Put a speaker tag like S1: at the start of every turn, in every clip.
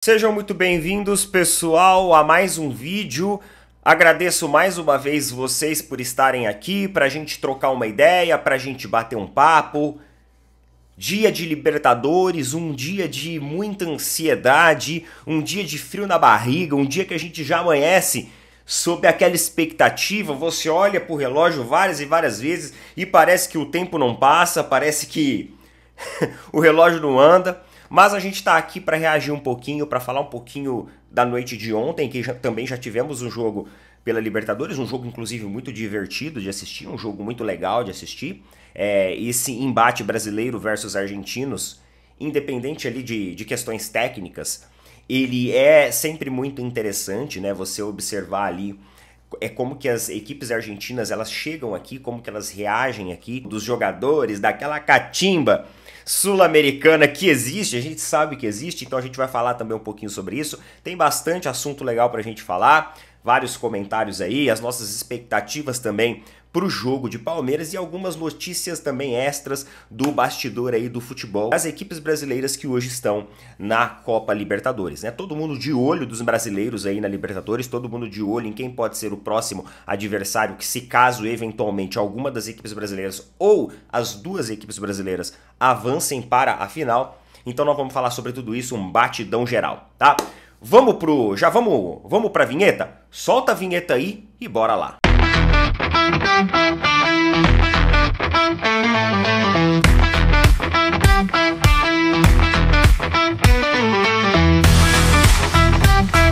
S1: Sejam muito bem-vindos, pessoal, a mais um vídeo. Agradeço mais uma vez vocês por estarem aqui para a gente trocar uma ideia, para a gente bater um papo. Dia de Libertadores, um dia de muita ansiedade, um dia de frio na barriga, um dia que a gente já amanhece sob aquela expectativa. Você olha pro relógio várias e várias vezes e parece que o tempo não passa, parece que o relógio não anda. Mas a gente está aqui para reagir um pouquinho, para falar um pouquinho da noite de ontem, que também já tivemos um jogo pela Libertadores, um jogo inclusive muito divertido de assistir, um jogo muito legal de assistir. Esse embate brasileiro versus argentinos, independente ali de questões técnicas, ele é sempre muito interessante, né? Você observar ali como que as equipes argentinas elas chegam aqui, como que elas reagem aqui, dos jogadores, daquela catimba sul-americana que existe, a gente sabe que existe, então a gente vai falar também um pouquinho sobre isso. Tem bastante assunto legal pra gente falar, vários comentários aí, as nossas expectativas também pro jogo de Palmeiras e algumas notícias também extras do bastidor aí do futebol. As equipes brasileiras que hoje estão na Copa Libertadores, né? Todo mundo de olho dos brasileiros aí na Libertadores, todo mundo de olho em quem pode ser o próximo adversário, que se caso eventualmente alguma das equipes brasileiras ou as duas equipes brasileiras avancem para a final. Então nós vamos falar sobre tudo isso, um batidão geral, tá? Vamos pra vinheta? Solta a vinheta aí e bora lá.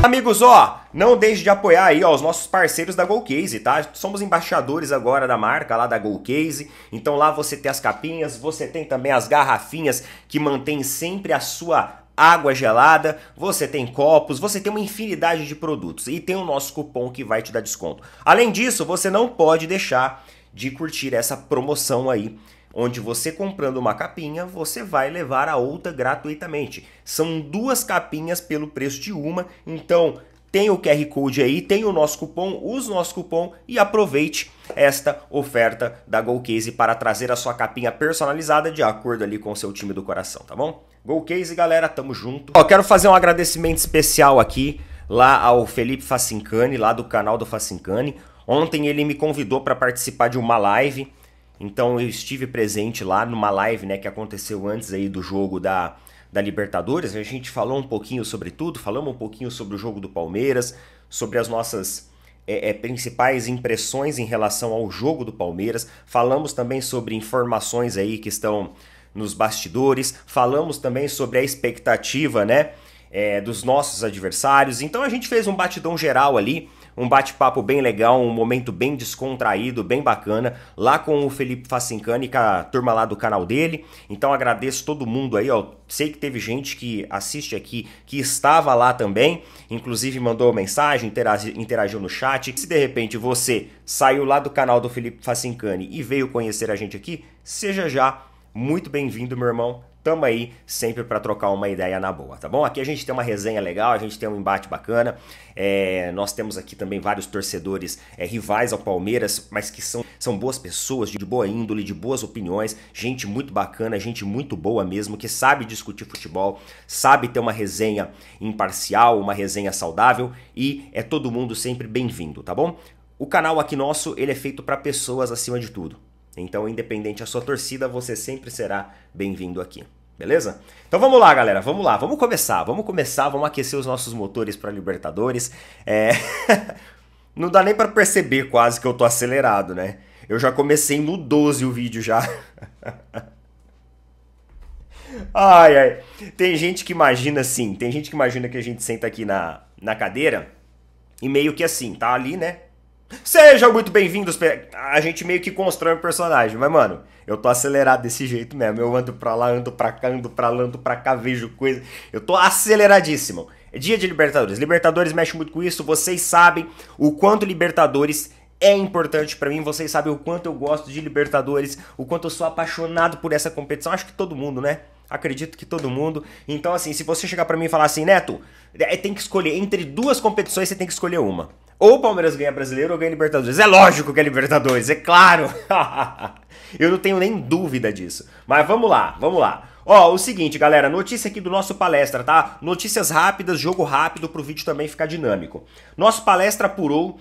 S1: Amigos, ó, não deixe de apoiar aí, ó, os nossos parceiros da Golcase, tá? Somos embaixadores agora da marca lá da Golcase, então lá você tem as capinhas, você tem também as garrafinhas que mantêm sempre a sua água gelada, você tem copos, você tem uma infinidade de produtos e tem o nosso cupom que vai te dar desconto. Além disso, você não pode deixar de curtir essa promoção aí, onde você comprando uma capinha, você vai levar a outra gratuitamente. São duas capinhas pelo preço de uma, então tem o QR Code aí, tem o nosso cupom, use o nosso cupom e aproveite esta oferta da Golcase para trazer a sua capinha personalizada de acordo ali com o seu time do coração, tá bom? Golcase, galera, tamo junto. Ó, quero fazer um agradecimento especial aqui lá ao Felipe Facincani, lá do canal do Facincani. Ontem ele me convidou para participar de uma live, então eu estive presente lá numa live, né, que aconteceu antes aí do jogo da Libertadores. A gente falou um pouquinho sobre tudo, falamos um pouquinho sobre o jogo do Palmeiras, sobre as nossas principais impressões em relação ao jogo do Palmeiras. Falamos também sobre informações aí que estão nos bastidores, falamos também sobre a expectativa, né, dos nossos adversários. Então a gente fez um batidão geral ali, um bate-papo bem legal, um momento bem descontraído, bem bacana, lá com o Felipe Facincani, com a turma lá do canal dele. Então agradeço todo mundo aí, ó. Sei que teve gente que assiste aqui, que estava lá também, inclusive mandou mensagem, interagiu no chat. Se de repente você saiu lá do canal do Felipe Facincani e veio conhecer a gente aqui, seja já muito bem-vindo, meu irmão. Tamo aí sempre para trocar uma ideia na boa, tá bom? Aqui a gente tem uma resenha legal, a gente tem um embate bacana. Nós temos aqui também vários torcedores rivais ao Palmeiras, mas que são boas pessoas, de boa índole, de boas opiniões, gente muito bacana, gente muito boa mesmo, que sabe discutir futebol, sabe ter uma resenha imparcial, uma resenha saudável, e é todo mundo sempre bem-vindo, tá bom? O canal aqui nosso, ele é feito para pessoas acima de tudo. Então, independente da sua torcida, você sempre será bem-vindo aqui, beleza? Então vamos lá, galera, vamos lá, vamos começar, vamos aquecer os nossos motores para Libertadores. Não dá nem para perceber quase que eu tô acelerado, né? Eu já comecei no 12 o vídeo já. Ai. Tem gente que imagina assim, tem gente que imagina que a gente senta aqui na cadeira e meio que assim, tá ali, né? Sejam muito bem-vindos, a gente meio que constrói um personagem, mas mano, eu tô acelerado desse jeito mesmo, eu ando pra lá, ando pra cá, ando pra lá, ando pra cá, vejo coisa, eu tô aceleradíssimo. É dia de Libertadores, Libertadores mexe muito com isso, vocês sabem o quanto Libertadores é importante pra mim, vocês sabem o quanto eu gosto de Libertadores, o quanto eu sou apaixonado por essa competição, acho que todo mundo, né? Acredito que todo mundo. Então assim, se você chegar pra mim e falar assim, Neto, tem que escolher, entre duas competições você tem que escolher uma. Ou o Palmeiras ganha Brasileiro ou ganha Libertadores. É lógico que é Libertadores, é claro. Eu não tenho nem dúvida disso. Mas vamos lá, vamos lá. Ó, o seguinte, galera, notícia aqui do nosso palestra, tá? Notícias rápidas, jogo rápido pro vídeo também ficar dinâmico. Nosso palestra apurou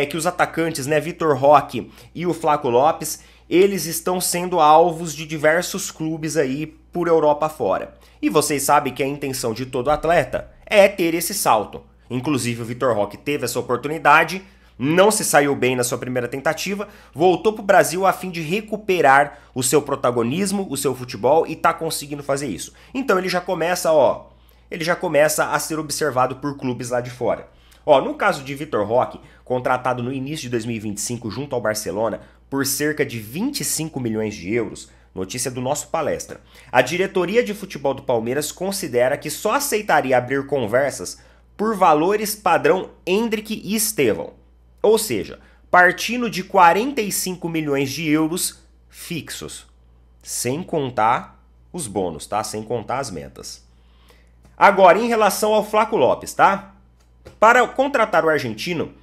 S1: que os atacantes, né, Vitor Roque e o Flaco Lopes, eles estão sendo alvos de diversos clubes aí por Europa fora. E vocês sabem que a intenção de todo atleta é ter esse salto. Inclusive o Vitor Roque teve essa oportunidade, não se saiu bem na sua primeira tentativa, voltou para o Brasil a fim de recuperar o seu protagonismo, o seu futebol e tá conseguindo fazer isso. Então ele já começa, a ser observado por clubes lá de fora. Ó, no caso de Vitor Roque, contratado no início de 2025 junto ao Barcelona por cerca de 25 milhões de euros, notícia do nosso palestra, a diretoria de futebol do Palmeiras considera que só aceitaria abrir conversas por valores padrão Endrick e Estevão. Ou seja, partindo de 45 milhões de euros fixos, sem contar os bônus, tá? Sem contar as metas. Agora, em relação ao Flaco Lopes, tá? Para contratar o argentino,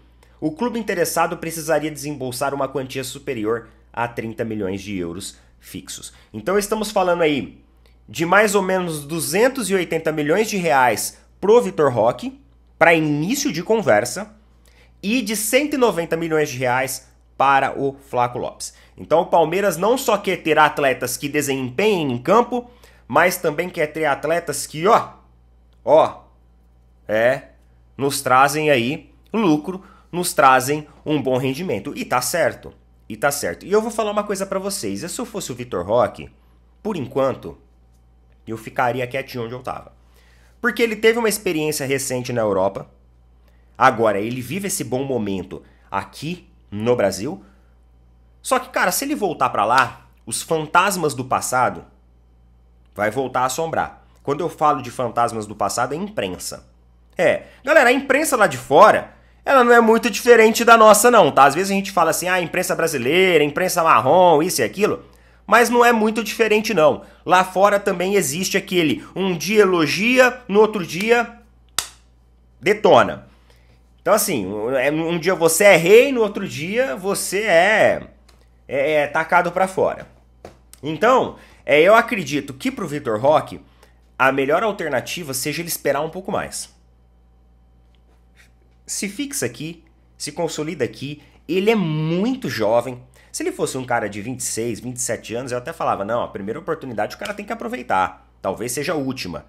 S1: o clube interessado precisaria desembolsar uma quantia superior a 30 milhões de euros fixos. Então estamos falando aí de mais ou menos 280 milhões de reais pro Vitor Roque, para início de conversa, e de 190 milhões de reais para o Flaco Lopes. Então o Palmeiras não só quer ter atletas que desempenhem em campo, mas também quer ter atletas que, nos trazem aí lucro, nos trazem um bom rendimento. E tá certo, E eu vou falar uma coisa pra vocês, se eu fosse o Vitor Roque, por enquanto, eu ficaria quietinho onde eu tava. Porque ele teve uma experiência recente na Europa. Agora, ele vive esse bom momento aqui no Brasil. Só que, cara, se ele voltar pra lá, os fantasmas do passado vai voltar a assombrar. Quando eu falo de fantasmas do passado, é imprensa. Galera, a imprensa lá de fora, ela não é muito diferente da nossa não, tá? Às vezes a gente fala assim, imprensa brasileira, imprensa marrom, isso e aquilo. Mas não é muito diferente não. Lá fora também existe aquele, um dia elogia, no outro dia detona. Então assim, um dia você é rei, no outro dia você é tacado pra fora. Então, eu acredito que pro Vitor Roque, a melhor alternativa seja ele esperar um pouco mais. Se fixa aqui, se consolida aqui, ele é muito jovem. Se ele fosse um cara de 26, 27 anos, eu até falava, não, a primeira oportunidade o cara tem que aproveitar. Talvez seja a última,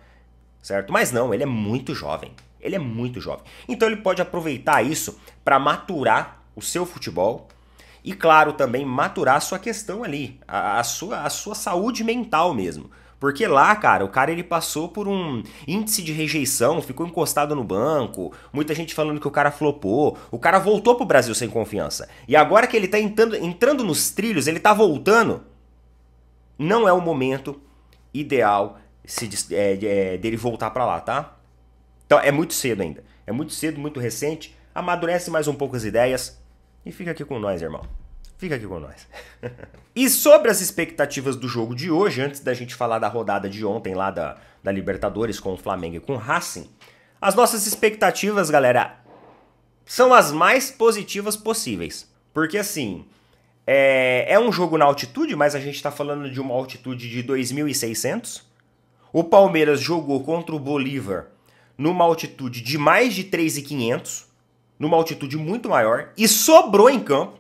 S1: certo? Mas não, ele é muito jovem. Ele é muito jovem. Então ele pode aproveitar isso para maturar o seu futebol e, claro, também maturar a sua questão ali, a sua saúde mental mesmo. Porque lá, cara, o cara ele passou por um índice de rejeição, ficou encostado no banco, muita gente falando que o cara flopou, o cara voltou pro Brasil sem confiança. E agora que ele tá entrando nos trilhos, ele tá voltando, não é o momento ideal dele voltar pra lá, tá? Então é muito cedo ainda, é muito cedo, muito recente, amadurece mais um pouco as ideias e fica aqui com nós, irmão. Fica aqui com nós. E sobre as expectativas do jogo de hoje, antes da gente falar da rodada de ontem lá da Libertadores com o Flamengo e com o Racing, as nossas expectativas, galera, são as mais positivas possíveis. Porque assim, é um jogo na altitude, mas a gente tá falando de uma altitude de 2.600. O Palmeiras jogou contra o Bolívar numa altitude de mais de 3.500, numa altitude muito maior, e sobrou em campo.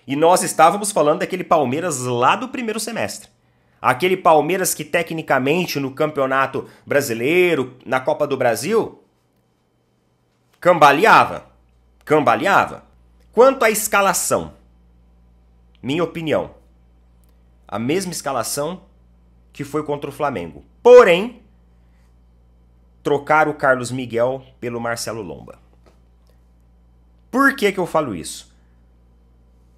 S1: E nós estávamos falando daquele Palmeiras lá do primeiro semestre. Aquele Palmeiras que tecnicamente no Campeonato Brasileiro, na Copa do Brasil, cambaleava. Quanto à escalação, minha opinião, a mesma escalação que foi contra o Flamengo. Porém, trocar o Carlos Miguel pelo Marcelo Lomba. Por que eu falo isso?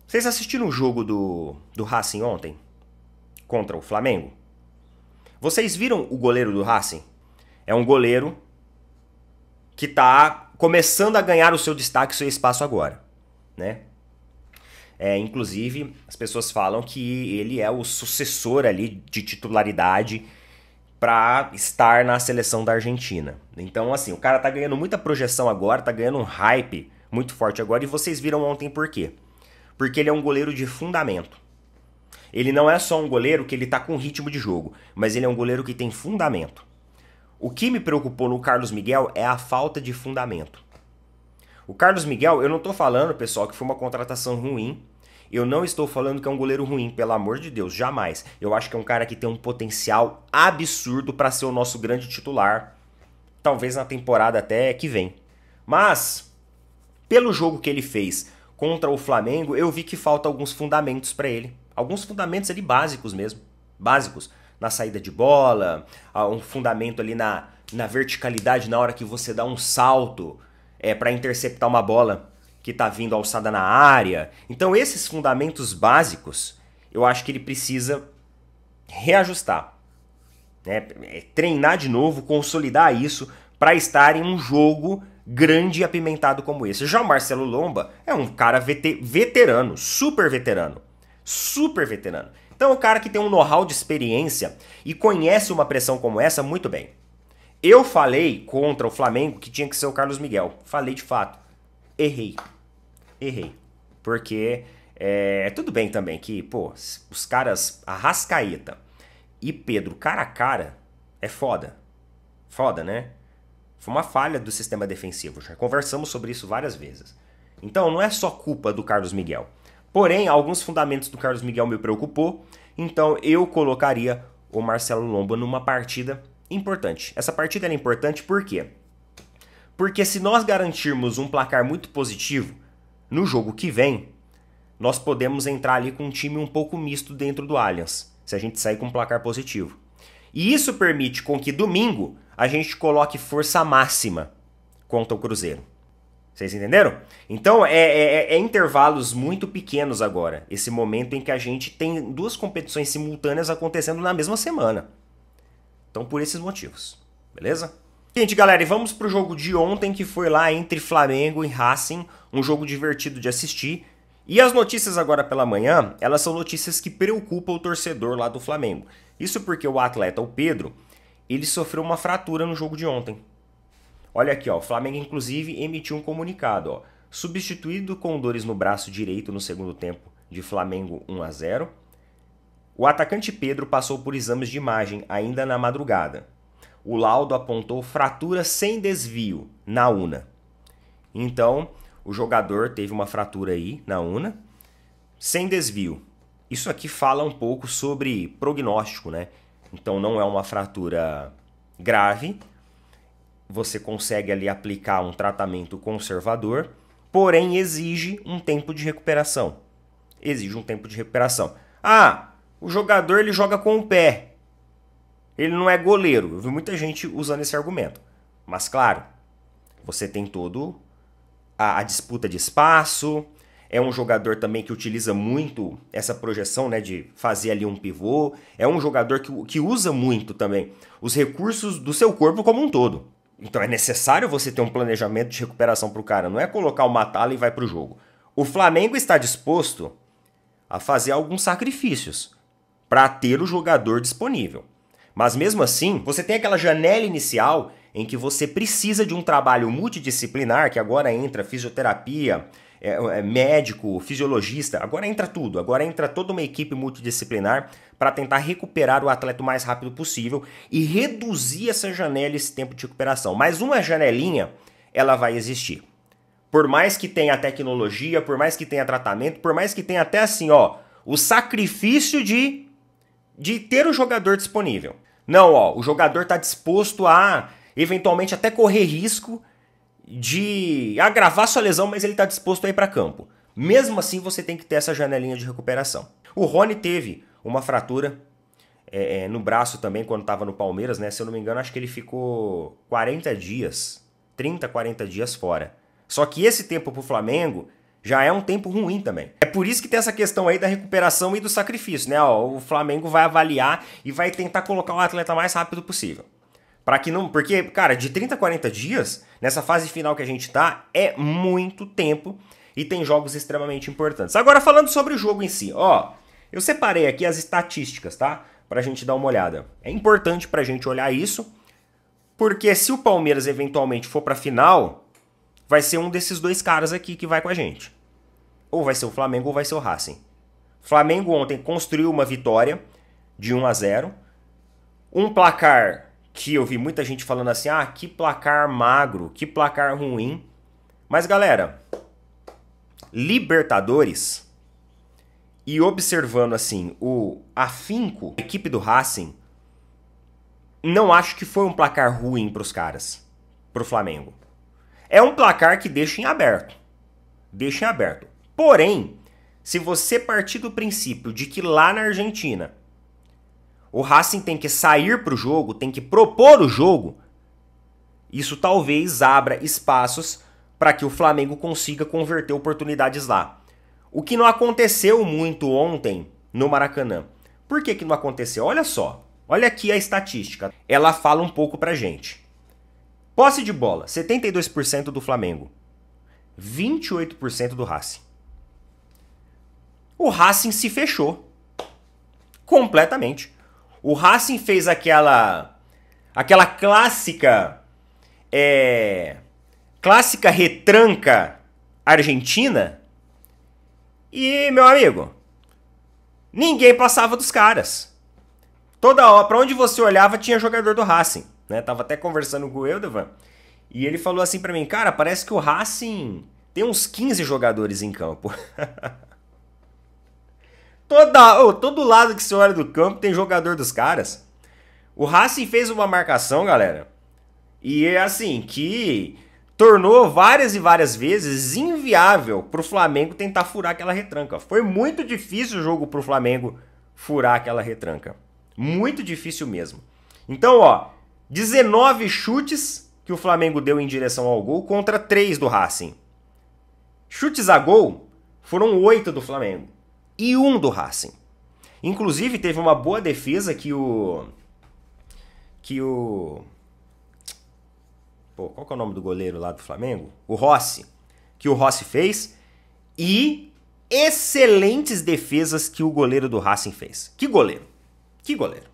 S1: Vocês assistiram o jogo do Racing ontem? Contra o Flamengo? Vocês viram o goleiro do Racing? É um goleiro que tá começando a ganhar o seu destaque, o seu espaço agora, né? Inclusive, as pessoas falam que ele é o sucessor ali de titularidade para estar na seleção da Argentina. Então, assim, o cara tá ganhando muita projeção agora, tá ganhando um hype muito forte agora, e vocês viram ontem por quê? Porque ele é um goleiro de fundamento. Ele não é só um goleiro que ele tá com ritmo de jogo, mas ele é um goleiro que tem fundamento. O que me preocupou no Carlos Miguel é a falta de fundamento. O Carlos Miguel, eu não tô falando, pessoal, que foi uma contratação ruim. Eu não estou falando que é um goleiro ruim, pelo amor de Deus, jamais. Eu acho que é um cara que tem um potencial absurdo para ser o nosso grande titular, talvez na temporada até que vem. Mas, pelo jogo que ele fez contra o Flamengo, eu vi que falta alguns fundamentos para ele. Alguns fundamentos ali básicos mesmo, básicos. Na saída de bola, um fundamento ali na verticalidade na hora que você dá um salto para interceptar uma bola que está vindo alçada na área. Então esses fundamentos básicos, eu acho que ele precisa reajustar, né? Treinar de novo, consolidar isso para estar em um jogo grande e apimentado como esse. Já o Marcelo Lomba é um cara veterano, super veterano. Super veterano. Então é um cara que tem um know-how de experiência e conhece uma pressão como essa muito bem. Eu falei contra o Flamengo que tinha que ser o Carlos Miguel. Falei de fato. Errei. Porque tudo bem também que, pô, os caras Arrascaeta e Pedro cara a cara é foda. Foda, né? Foi uma falha do sistema defensivo. Já conversamos sobre isso várias vezes. Então não é só culpa do Carlos Miguel. Porém, alguns fundamentos do Carlos Miguel me preocupou. Então eu colocaria o Marcelo Lomba numa partida importante. Essa partida é importante por quê? Porque se nós garantirmos um placar muito positivo no jogo que vem, nós podemos entrar ali com um time um pouco misto dentro do Allianz, se a gente sair com um placar positivo. E isso permite com que domingo a gente coloque força máxima contra o Cruzeiro. Vocês entenderam? Então é intervalos muito pequenos agora, esse momento em que a gente tem duas competições simultâneas acontecendo na mesma semana. Então por esses motivos, beleza? Gente, galera, e vamos pro jogo de ontem, que foi lá entre Flamengo e Racing, um jogo divertido de assistir. E as notícias agora pela manhã, elas são notícias que preocupam o torcedor lá do Flamengo. Isso porque o atleta, o Pedro, ele sofreu uma fratura no jogo de ontem. Olha aqui, ó, o Flamengo inclusive emitiu um comunicado, ó. Substituído com dores no braço direito no segundo tempo de Flamengo 1-0, o atacante Pedro passou por exames de imagem ainda na madrugada. O laudo apontou fratura sem desvio na una. Então, o jogador teve uma fratura aí na una, sem desvio. Isso aqui fala um pouco sobre prognóstico, né? Então não é uma fratura grave. Você consegue ali aplicar um tratamento conservador, porém exige um tempo de recuperação. Ah, o jogador ele joga com o pé. Ele não é goleiro. Eu vi muita gente usando esse argumento. Mas claro, você tem todo a disputa de espaço. É um jogador também que utiliza muito essa projeção, né, de fazer ali um pivô. É um jogador que usa muito também os recursos do seu corpo como um todo. Então é necessário você ter um planejamento de recuperação para o cara. Não é colocar o matá-lo e vai para o jogo. O Flamengo está disposto a fazer alguns sacrifícios para ter o jogador disponível. Mas mesmo assim, você tem aquela janela inicial em que você precisa de um trabalho multidisciplinar, que agora entra fisioterapia, médico, fisiologista, agora entra tudo. Agora entra toda uma equipe multidisciplinar para tentar recuperar o atleta o mais rápido possível e reduzir essa janela, esse tempo de recuperação. Mas uma janelinha, ela vai existir. Por mais que tenha tecnologia, por mais que tenha tratamento, por mais que tenha até assim, ó, o sacrifício de ter o jogador disponível. Não, ó, o jogador está disposto a, eventualmente, até correr risco de agravar sua lesão, mas ele está disposto a ir para campo. Mesmo assim, você tem que ter essa janelinha de recuperação. O Rony teve uma fratura no braço também, quando estava no Palmeiras, né? Se eu não me engano, acho que ele ficou 40 dias, 30, 40 dias fora. Só que esse tempo para o Flamengo já é um tempo ruim também. É por isso que tem essa questão aí da recuperação e do sacrifício, né? Ó, o Flamengo vai avaliar e vai tentar colocar o atleta mais rápido possível. Para que não, porque, cara, de 30 a 40 dias, nessa fase final que a gente tá, é muito tempo e tem jogos extremamente importantes. Agora, falando sobre o jogo em si, ó, eu separei aqui as estatísticas, tá? Pra gente dar uma olhada. É importante pra gente olhar isso, porque se o Palmeiras eventualmente for pra final, vai ser um desses dois caras aqui que vai com a gente. Ou vai ser o Flamengo ou vai ser o Racing. Flamengo ontem construiu uma vitória de 1-0. Um placar que eu vi muita gente falando assim, ah, que placar magro, que placar ruim. Mas galera, Libertadores, e observando assim o afinco da equipe do Racing, não acho que foi um placar ruim para os caras, para o Flamengo. É um placar que deixa em aberto. Deixa em aberto. Porém, se você partir do princípio de que lá na Argentina o Racing tem que sair para o jogo, tem que propor o jogo, isso talvez abra espaços para que o Flamengo consiga converter oportunidades lá. O que não aconteceu muito ontem no Maracanã. Por que não aconteceu? Olha só, olha aqui a estatística. Ela fala um pouco pra gente. Posse de bola, 72% do Flamengo, 28% do Racing. O Racing se fechou completamente. O Racing fez aquela clássica retranca argentina e, meu amigo, ninguém passava dos caras. Toda hora, pra onde você olhava, tinha jogador do Racing, né? Tava até conversando com o Eldevan e ele falou assim pra mim, cara, parece que o Racing tem uns 15 jogadores em campo. Todo lado que você olha do campo tem jogador dos caras. O Racing fez uma marcação, galera, e é assim, que tornou várias e várias vezes inviável pro Flamengo tentar furar aquela retranca. Foi muito difícil o jogo pro Flamengo furar aquela retranca. Muito difícil mesmo. Então, ó, 19 chutes que o Flamengo deu em direção ao gol contra 3 do Racing. Chutes a gol foram 8 do Flamengo e 1 do Racing. Inclusive, teve uma boa defesa Pô, qual que é o nome do goleiro lá do Flamengo? O Rossi. Que o Rossi fez. E excelentes defesas que o goleiro do Racing fez. Que goleiro. Que goleiro.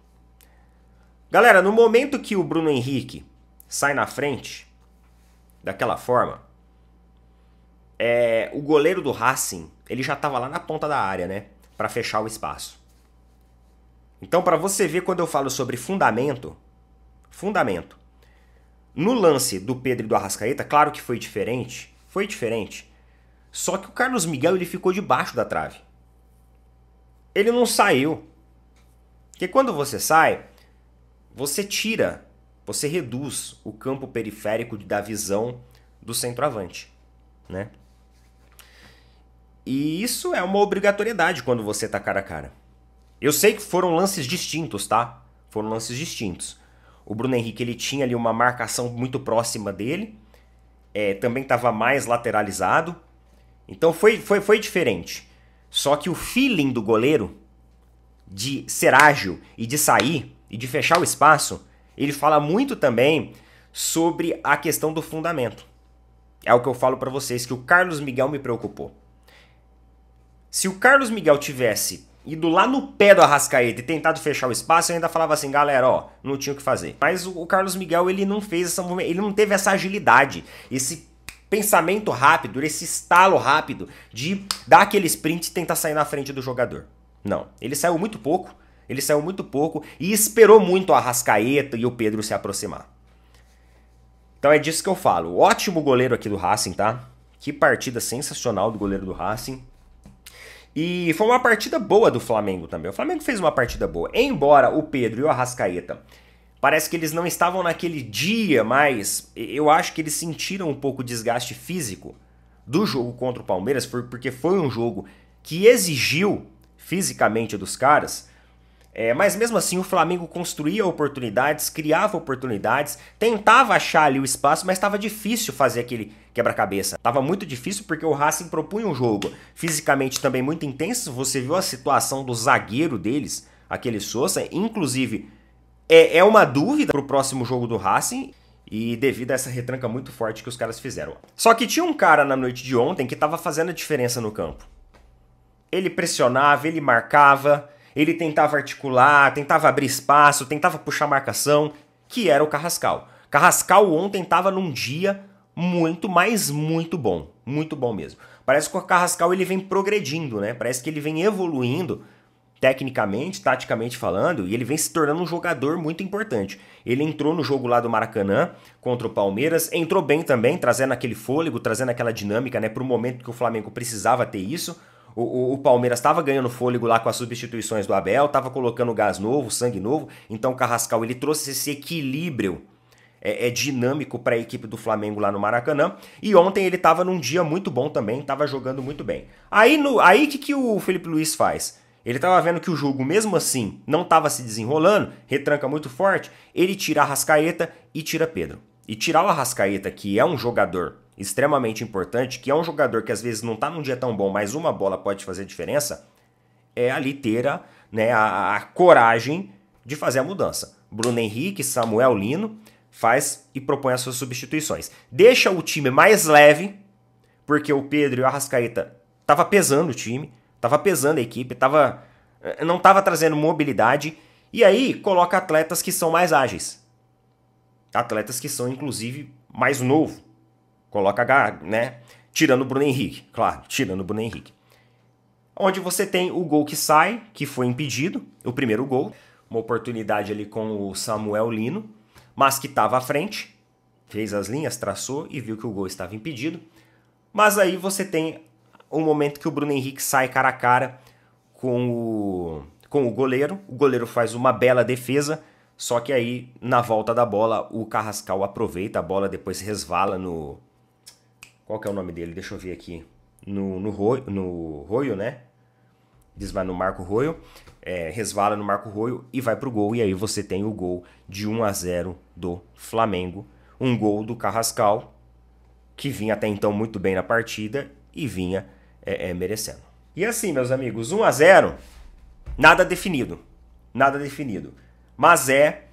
S1: Galera, no momento que o Bruno Henrique sai na frente, daquela forma, o goleiro do Racing, ele já estava lá na ponta da área, né? Para fechar o espaço. Então, para você ver quando eu falo sobre fundamento, no lance do Pedro e do Arrascaeta, claro que foi diferente, só que o Carlos Miguel ele ficou debaixo da trave. Ele não saiu. Porque quando você sai, você reduz o campo periférico da visão do centroavante, né? E isso é uma obrigatoriedade quando você tá cara a cara. Eu sei que foram lances distintos, tá? Foram lances distintos. O Bruno Henrique ele tinha ali uma marcação muito próxima dele. Também estava mais lateralizado. Então foi diferente. Só que o feeling do goleiro de ser ágil e de sair e de fechar o espaço, ele fala muito também sobre a questão do fundamento. É o que eu falo para vocês, que o Carlos Miguel me preocupou. Se o Carlos Miguel tivesse ido lá no pé do Arrascaeta e tentado fechar o espaço, eu ainda falava assim, galera, ó, não tinha o que fazer. Mas o Carlos Miguel, ele não fez ele não teve essa agilidade, esse pensamento rápido, esse estalo rápido de dar aquele sprint e tentar sair na frente do jogador. Não, ele saiu muito pouco e esperou muito o Arrascaeta e o Pedro se aproximar. Então é disso que eu falo. Ótimo goleiro aqui do Racing, tá? Que partida sensacional do goleiro do Racing. E foi uma partida boa do Flamengo também. O Flamengo fez uma partida boa. Embora o Pedro e o Arrascaeta, parece que eles não estavam naquele dia, mas eu acho que eles sentiram um pouco o desgaste físico do jogo contra o Palmeiras, porque foi um jogo que exigiu fisicamente dos caras. Mas mesmo assim o Flamengo construía oportunidades, criava oportunidades, tentava achar ali o espaço, mas estava difícil fazer aquele quebra-cabeça. Estava muito difícil porque o Racing propunha um jogo fisicamente também muito intenso. Você viu a situação do zagueiro deles, aquele Sousa, inclusive é uma dúvida para o próximo jogo do Racing e devido a essa retranca muito forte que os caras fizeram. Só que tinha um cara na noite de ontem que estava fazendo a diferença no campo. Ele pressionava, ele marcava, ele tentava articular, tentava abrir espaço, tentava puxar marcação, que era o Carrascal. Carrascal ontem estava num dia muito, mas muito bom. Muito bom mesmo. Parece que o Carrascal ele vem progredindo, né? Parece que ele vem evoluindo tecnicamente, taticamente falando, e ele vem se tornando um jogador muito importante. Ele entrou no jogo lá do Maracanã contra o Palmeiras, entrou bem também, trazendo aquele fôlego, trazendo aquela dinâmica, né, para o momento que o Flamengo precisava ter isso. O Palmeiras estava ganhando fôlego lá com as substituições do Abel, estava colocando gás novo, sangue novo, então o Carrascal ele trouxe esse equilíbrio dinâmico para a equipe do Flamengo lá no Maracanã. E ontem ele estava num dia muito bom também, estava jogando muito bem. Aí o que o Felipe Luiz faz? Ele estava vendo que o jogo, mesmo assim, não estava se desenrolando, retranca muito forte, ele tira a Arrascaeta e tira Pedro. E tirar o Arrascaeta, que é um jogador extremamente importante, que é um jogador que às vezes não está num dia tão bom, mas uma bola pode fazer diferença, é ali ter a coragem de fazer a mudança. Bruno Henrique, Samuel Lino, faz e propõe as suas substituições. Deixa o time mais leve, porque o Pedro e o Arrascaeta estavam pesando o time, estava pesando a equipe, não estava trazendo mobilidade, e aí coloca atletas que são mais ágeis. Atletas que são, inclusive, mais novo. Coloca, né, tirando o Bruno Henrique, claro, tirando o Bruno Henrique. Onde você tem o gol que sai, que foi impedido, o primeiro gol, uma oportunidade ali com o Samuel Lino, mas que estava à frente, fez as linhas, traçou e viu que o gol estava impedido. Mas aí você tem um momento que o Bruno Henrique sai cara a cara com o goleiro faz uma bela defesa, só que aí na volta da bola o Carrascal aproveita, a bola depois resvala no... Qual que é o nome dele? Deixa eu ver aqui. No Royo, né? Desvai no Marco Royo, resvala no Marco Royo e vai pro gol, e aí você tem o gol de 1-0 do Flamengo, um gol do Carrascal, que vinha até então muito bem na partida e vinha merecendo. E assim, meus amigos, 1-0, nada definido, mas é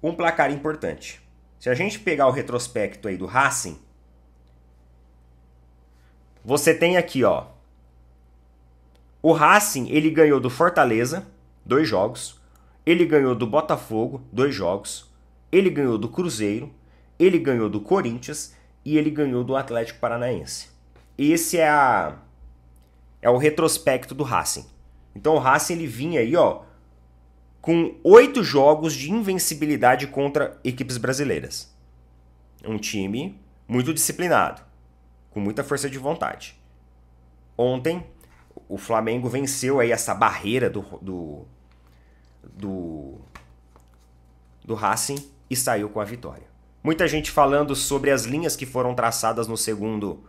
S1: um placar importante. Se a gente pegar o retrospecto aí do Racing, você tem aqui, ó, o Racing, ele ganhou do Fortaleza, 2 jogos. Ele ganhou do Botafogo, 2 jogos. Ele ganhou do Cruzeiro. Ele ganhou do Corinthians. E ele ganhou do Atlético Paranaense. Esse é o retrospecto do Racing. Então o Racing, ele vinha aí, ó, com 8 jogos de invencibilidade contra equipes brasileiras. Um time muito disciplinado, com muita força de vontade. Ontem o Flamengo venceu aí essa barreira do Racing e saiu com a vitória. Muita gente falando sobre as linhas que foram traçadas no segundo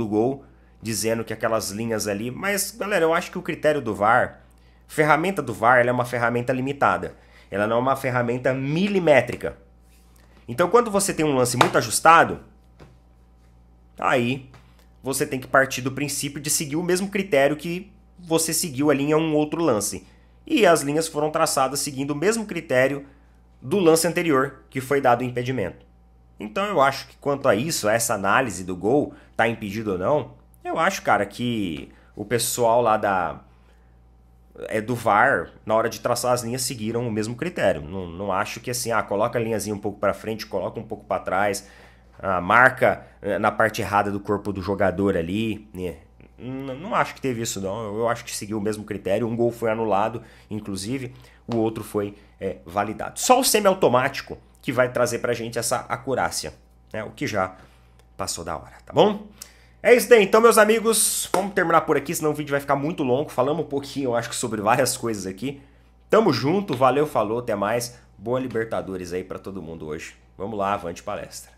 S1: gol, dizendo que aquelas linhas ali... Mas, galera, eu acho que o critério do VAR, a ferramenta do VAR, ela é uma ferramenta limitada. Ela não é uma ferramenta milimétrica. Então, quando você tem um lance muito ajustado, aí você tem que partir do princípio de seguir o mesmo critério que você seguiu ali em um outro lance. E as linhas foram traçadas seguindo o mesmo critério do lance anterior, que foi dado o impedimento. Então eu acho que quanto a isso, a essa análise do gol, tá impedido ou não, eu acho, cara, que o pessoal lá do VAR, na hora de traçar as linhas, seguiram o mesmo critério. Não acho que assim, coloca a linhazinha um pouco para frente, coloca um pouco para trás, marca na parte errada do corpo do jogador ali, né? Não acho que teve isso não, eu acho que seguiu o mesmo critério, um gol foi anulado, inclusive, o outro foi validado. Só o semiautomático que vai trazer pra gente essa acurácia, né? O que já passou da hora, tá bom? É isso daí, então, meus amigos, vamos terminar por aqui, senão o vídeo vai ficar muito longo, falamos um pouquinho, eu acho que sobre várias coisas aqui. Tamo junto, valeu, falou, até mais, boa Libertadores aí pra todo mundo hoje. Vamos lá, avante palestra.